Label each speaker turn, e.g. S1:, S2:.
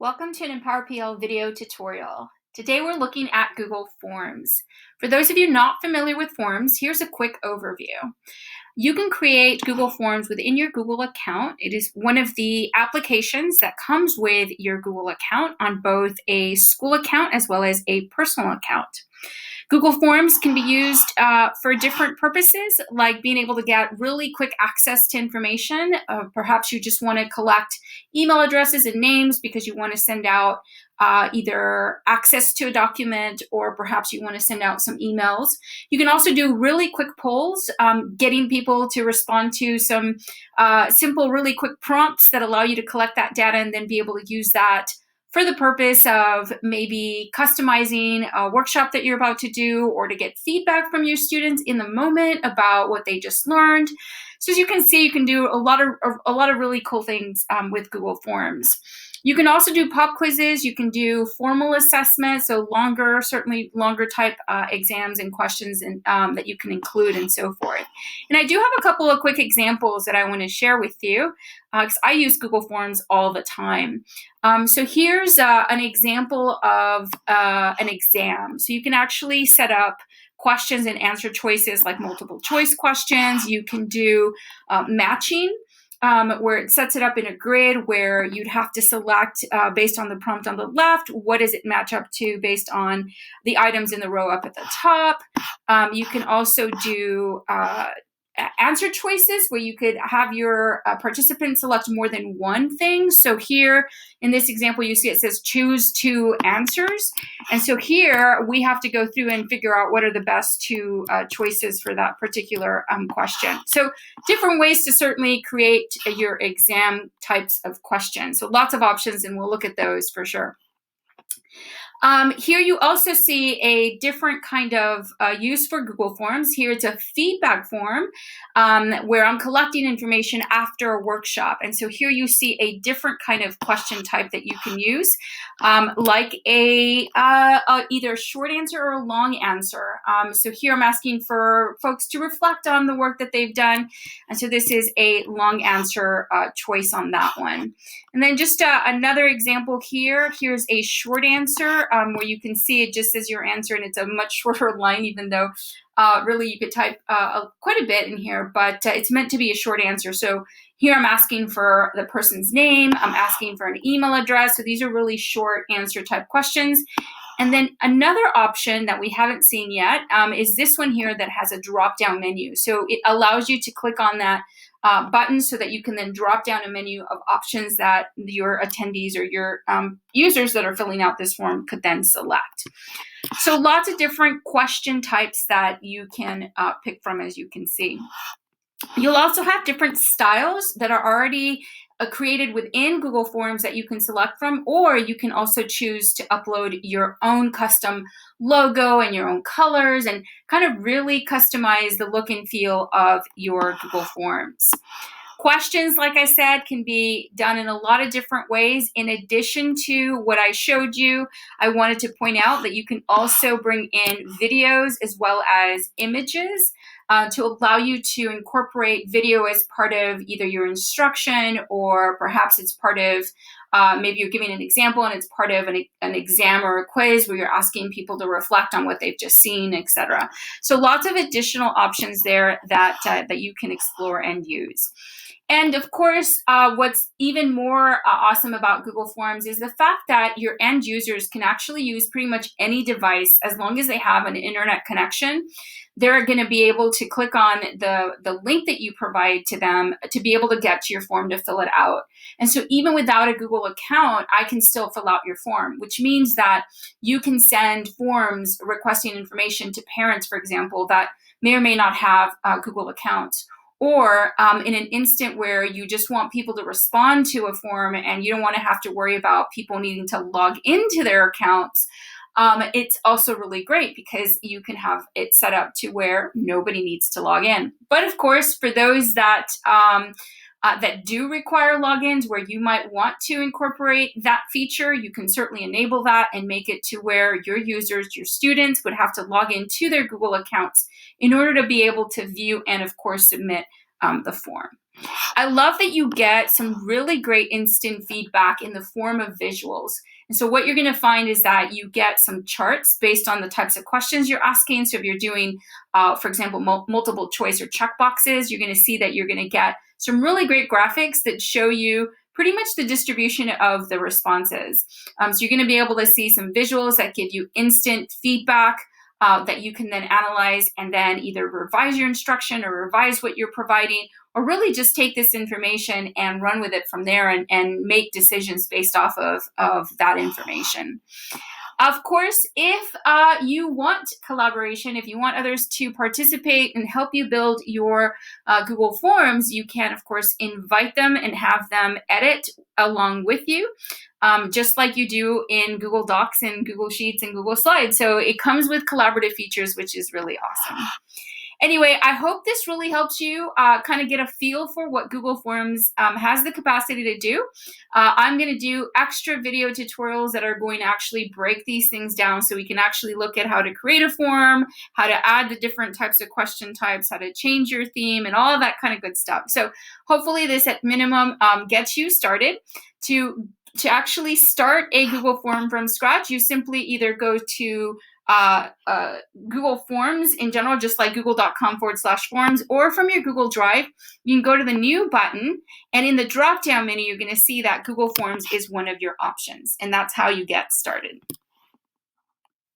S1: Welcome to an Empower PL video tutorial. Today we're looking at Google Forms. For those of you not familiar with Forms, here's a quick overview. You can create Google Forms within your Google account. It is one of the applications that comes with your Google account on both a school account as well as a personal account. Google Forms can be used for different purposes, like being able to get really quick access to information. Perhaps you just want to collect email addresses and names because you want to send out either access to a document, or perhaps you want to send out some emails. You can also do really quick polls, getting people to respond to some simple, really quick prompts that allow you to collect that data and then be able to use that for the purpose of maybe customizing a workshop that you're about to do, or to get feedback from your students in the moment about what they just learned. So as you can see, you can do a lot of really cool things with Google Forms. You can also do pop quizzes. You can do formal assessments, so certainly longer type exams and questions that you can include and so forth. And I do have a couple of quick examples that I want to share with you because I use Google Forms all the time. So here's an example of an exam. So you can actually set up questions and answer choices like multiple choice questions. You can do matching, where it sets it up in a grid where you'd have to select based on the prompt on the left, what does it match up to based on the items in the row up at the top. You can also do answer choices where you could have your participants select more than one thing. So here in this example, you see it says choose two answers. And so here we have to go through and figure out what are the best two choices for that particular question. So different ways to certainly create your exam types of questions. So lots of options, and we'll look at those for sure. Here you also see a different kind of use for Google Forms. Here it's a feedback form where I'm collecting information after a workshop. And so here you see a different kind of question type that you can use, like either a short answer or a long answer. So here I'm asking for folks to reflect on the work that they've done. And so this is a long answer choice on that one. And then just another example here. Here's a short answer where you can see it just says your answer, and it's a much shorter line, even though really you could type quite a bit in here, but it's meant to be a short answer. So here I'm asking for the person's name, I'm asking for an email address. So these are really short answer type questions. And then another option that we haven't seen yet is this one here that has a drop-down menu. So it allows you to click on that button so that you can then drop down a menu of options that your attendees or your users that are filling out this form could then select. So lots of different question types that you can pick from, as you can see. You'll also have different styles that are already created within Google Forms that you can select from, or you can also choose to upload your own custom logo and your own colors and kind of really customize the look and feel of your Google Forms. Questions, like I said, can be done in a lot of different ways. In addition to what I showed you, I wanted to point out that you can also bring in videos as well as images to allow you to incorporate video as part of either your instruction, or perhaps it's part of maybe you're giving an example and it's part of an exam or a quiz where you're asking people to reflect on what they've just seen, etc. So lots of additional options there that you can explore and use. And of course, what's even more awesome about Google Forms is the fact that your end users can actually use pretty much any device as long as they have an internet connection. They're going to be able to click on the link that you provide to them to be able to get to your form to fill it out. And so even without a Google account, I can still fill out your form, which means that you can send forms requesting information to parents, for example, that may or may not have Google accounts. Or in an instant where you just want people to respond to a form and you don't want to have to worry about people needing to log into their accounts, it's also really great because you can have it set up to where nobody needs to log in. But of course, for those that do require logins, where you might want to incorporate that feature, you can certainly enable that and make it to where your users, your students, would have to log into their Google accounts in order to be able to view and, of course, submit the form. I love that you get some really great instant feedback in the form of visuals. And so what you're going to find is that you get some charts based on the types of questions you're asking. So if you're doing, for example, multiple choice or checkboxes, you're going to see that you're going to get some really great graphics that show you pretty much the distribution of the responses. So you're going to be able to see some visuals that give you instant feedback that you can then analyze and then either revise your instruction or revise what you're providing, or really just take this information and run with it from there and make decisions based off of that information. Of course, if you want collaboration, if you want others to participate and help you build your Google Forms, you can, of course, invite them and have them edit along with you, just like you do in Google Docs and Google Sheets and Google Slides. So it comes with collaborative features, which is really awesome. Anyway, I hope this really helps you kind of get a feel for what Google Forms has the capacity to do. I'm going to do extra video tutorials that are going to actually break these things down so we can actually look at how to create a form, how to add the different types of question types, how to change your theme, and all of that kind of good stuff. So hopefully this at minimum gets you started. To actually start a Google form from scratch, you simply either go to Google Forms in general, just like google.com/forms, or from your Google Drive, you can go to the new button, and in the drop-down menu, you're going to see that Google Forms is one of your options, and that's how you get started.